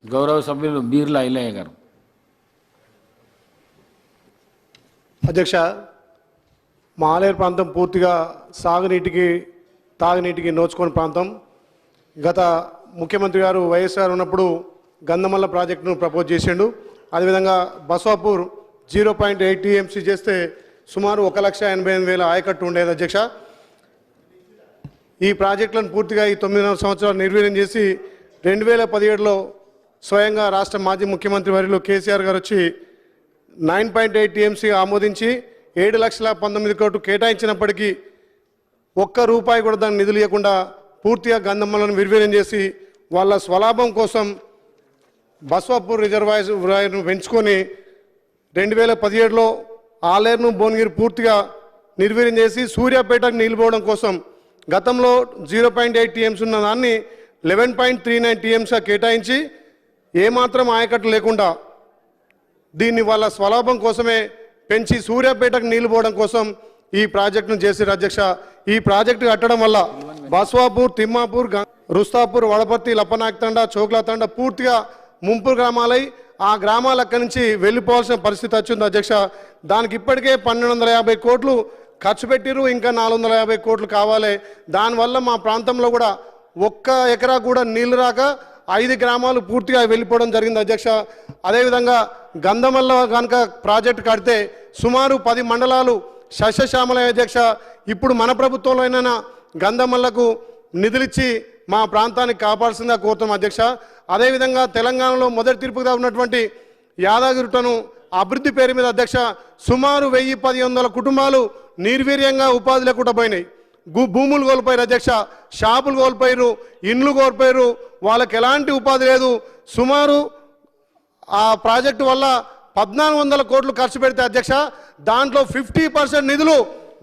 గౌరవ సభ్యులు బీర్ల ఐలయ్య గారు. అధ్యక్ష, మా ఆలేరు ప్రాంతం పూర్తిగా సాగునీటికి తాగునీటికి నోచుకోని ప్రాంతం. గత ముఖ్యమంత్రి గారు వైఎస్ఆర్ ఉన్నప్పుడు గంధమల్ల ప్రాజెక్టును ప్రపోజ్ చేసిండు. అదేవిధంగా బసవాపూర్ 0.8 టీఎంసీ చేస్తే సుమారు 1,88,000 ఆయకట్టు ఉండేది. అధ్యక్ష, ఈ ప్రాజెక్టులను పూర్తిగా ఈ 9 సంవత్సరాలు నిర్వీర్యం చేసి 2017లో స్వయంగా రాష్ట్ర మాజీ ముఖ్యమంత్రి వర్యులు కేసీఆర్ గారు వచ్చి 9.8 టీఎంసీ ఆమోదించి 7,19,000 కోట్లు కేటాయించినప్పటికీ ఒక్క రూపాయి కూడా దాన్ని నిధులు ఇవ్వకుండా పూర్తిగా గంధమ్మలను నిర్వీర్యం చేసి వాళ్ళ స్వలాభం కోసం బస్వాపూర్ రిజర్వాయర్ను పెంచుకొని 2017లో ఆలేరును భువనగిరి పూర్తిగా నిర్వీర్యం చేసి సూర్యాపేటకు నిలిపోవడం కోసం గతంలో 0.8 టీఎంసీ ఉన్న దాన్ని 11.39 టీఎంసీగా కేటాయించి ఏమాత్రం ఆయకట్టు లేకుండా దీన్ని వాళ్ళ స్వలాభం కోసమే పెంచి సూర్యాపేటకు నీళ్లు పోవడం కోసం ఈ ప్రాజెక్టును చేశారు. అధ్యక్ష, ఈ ప్రాజెక్టు కట్టడం వల్ల బస్వాపూర్, తిమ్మాపూర్, రుస్తాపూర్, వడపర్తి, లప్పనాయకతండ, చోక్లాతండ పూర్తిగా ముంపు గ్రామాలై ఆ గ్రామాల అక్కడి నుంచి వెళ్ళిపోవాల్సిన పరిస్థితి వచ్చింది. అధ్యక్ష, దానికి ఇప్పటికే 1,250 కోట్లు ఖర్చు పెట్టిరు, ఇంకా 450 కోట్లు కావాలి. దానివల్ల మా ప్రాంతంలో కూడా ఒక్క ఎకరా కూడా నీళ్లు రాక 5 గ్రామాలు పూర్తిగా వెళ్ళిపోవడం జరిగింది. అధ్యక్ష, అదేవిధంగా గంధమల్ల కనుక ప్రాజెక్టు కడితే సుమారు 10 మండలాలు సస్యశ్యామలయ్య. అధ్యక్ష, ఇప్పుడు మన ప్రభుత్వంలో అయినా గంధమల్లకు నిధులిచ్చి మా ప్రాంతానికి కాపాడాల్సిందిగా కోరుతాం. అధ్యక్ష, అదేవిధంగా తెలంగాణలో మొదటి తీర్పుగా ఉన్నటువంటి యాదగిరిగుట్టను అభివృద్ధి పేరు మీద అధ్యక్ష సుమారు 1,000-1,100 కుటుంబాలు నిర్వీర్యంగా ఉపాధి లేకుండా పోయినాయి. భూములు కోల్పోయారు. అధ్యక్ష, షాపులు కోల్పోయారు, ఇండ్లు కోల్పోయారు, వాళ్ళకి ఎలాంటి ఉపాధి లేదు. సుమారు ఆ ప్రాజెక్టు వల్ల 1,400 కోట్లు ఖర్చు పెడితే అధ్యక్ష దాంట్లో 50% నిధులు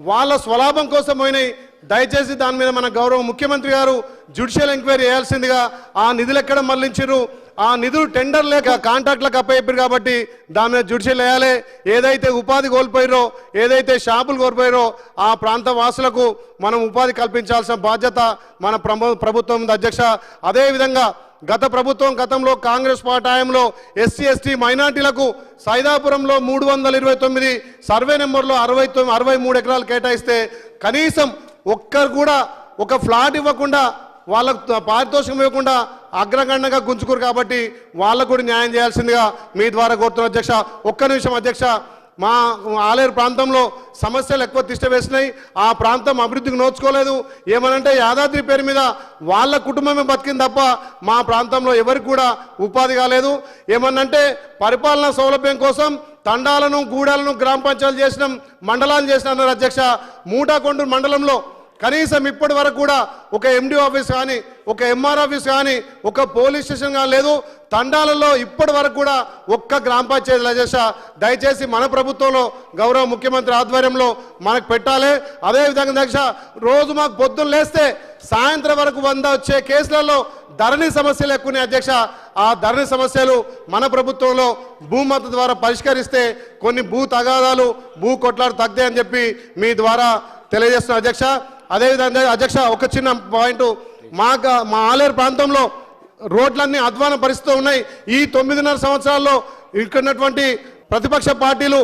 వాళ్ళ స్వలాభం కోసం పోయినాయి. దయచేసి దాని మీద మన గౌరవ ముఖ్యమంత్రి గారు జ్యుడిషియల్ ఎంక్వైరీ చేయాల్సిందిగా. ఆ నిధులు ఎక్కడ మళ్లించారు, ఆ నిధులు టెండర్ లేక కాంట్రాక్ట్లకు అప్పయ్యారు కాబట్టి దాని మీద జ్యుడిషియల్ వేయాలి. ఏదైతే ఉపాధి కోల్పోయారో, ఏదైతే షాపులు కోల్పోయారో ఆ ప్రాంత వాసులకు మనం ఉపాధి కల్పించాల్సిన బాధ్యత మన ప్రభుత్వం ఉంది. అధ్యక్ష, అదేవిధంగా గత ప్రభుత్వం గతంలో కాంగ్రెస్ పార్టీ హయాంలో ఎస్సీ ఎస్టీ మైనార్టీలకు సైదాపురంలో 329 సర్వే నెంబర్లో 63 ఎకరాలు కేటాయిస్తే కనీసం ఒక్కరు కూడా ఒక ఫ్లాట్ ఇవ్వకుండా వాళ్ళకు పారితోషికం ఇవ్వకుండా అగ్రగణ్యంగా గుంజుకోరు కాబట్టి వాళ్ళకు కూడా న్యాయం చేయాల్సిందిగా మీ ద్వారా కోరుతున్నాం. అధ్యక్ష, ఒక్క నిమిషం. అధ్యక్ష, మా ఆలేరు ప్రాంతంలో సమస్యలు ఎక్కువ తిష్టవేసినాయి. ఆ ప్రాంతం అభివృద్ధికి నోచుకోలేదు. ఏమనంటే యాదాద్రి పేరు మీద వాళ్ళ కుటుంబమే బతికింది తప్ప మా ప్రాంతంలో ఎవరికి కూడా ఉపాధి కాలేదు. ఏమనంటే పరిపాలనా సౌలభ్యం కోసం తండాలను, గూడాలను గ్రామ పంచాయతీలు చేసినాం, మండలాలు చేసినారు. అధ్యక్ష, మూటాకొండూరు మండలంలో కనీసం ఇప్పటి వరకు కూడా ఒక ఎండి ఆఫీస్ కానీ, ఒక ఎంఆర్ ఆఫీస్ కానీ, ఒక పోలీస్ స్టేషన్ కానీ లేదు. తండాలలో ఇప్పటి వరకు కూడా ఒక్క గ్రామ పంచాయతీ. అధ్యక్ష, దయచేసి మన ప్రభుత్వంలో గౌరవ ముఖ్యమంత్రి ఆధ్వర్యంలో మనకు పెట్టాలి. అదేవిధంగా అధ్యక్ష, రోజు మాకు పొద్దున్న లేస్తే సాయంత్రం వరకు 100 వచ్చే కేసులలో ధరణి సమస్యలు ఎక్కువనే. అధ్యక్ష, ఆ ధరణి సమస్యలు మన ప్రభుత్వంలో భూమత ద్వారా పరిష్కరిస్తే కొన్ని భూ తగాదాలు, భూ కొట్లాడు తగ్గాయని చెప్పి మీ ద్వారా తెలియజేస్తున్నా. అధ్యక్ష, అదేవిధంగా అధ్యక్ష ఒక చిన్న పాయింట్, మా ఆలేరు ప్రాంతంలో రోడ్లన్నీ అధ్వాన పరిస్థితిలో ఉన్నాయి. ఈ 9.5 సంవత్సరాల్లో ఇక్కడ ఉన్నటువంటి ప్రతిపక్ష పార్టీలు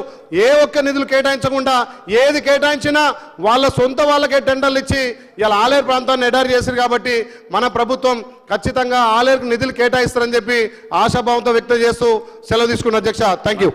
ఏ ఒక్క నిధులు కేటాయించకుండా ఏది కేటాయించినా వాళ్ళ సొంత వాళ్ళకే టెండర్లు ఇచ్చి ఇలా ఆలేరు ప్రాంతాన్ని ఎడారి చేశారు. కాబట్టి మన ప్రభుత్వం ఖచ్చితంగా ఆలేరుకు నిధులు కేటాయిస్తారని చెప్పి ఆశాభావంతో వ్యక్తం చేస్తూ సెలవు తీసుకున్న. అధ్యక్ష, థ్యాంక్ యూ.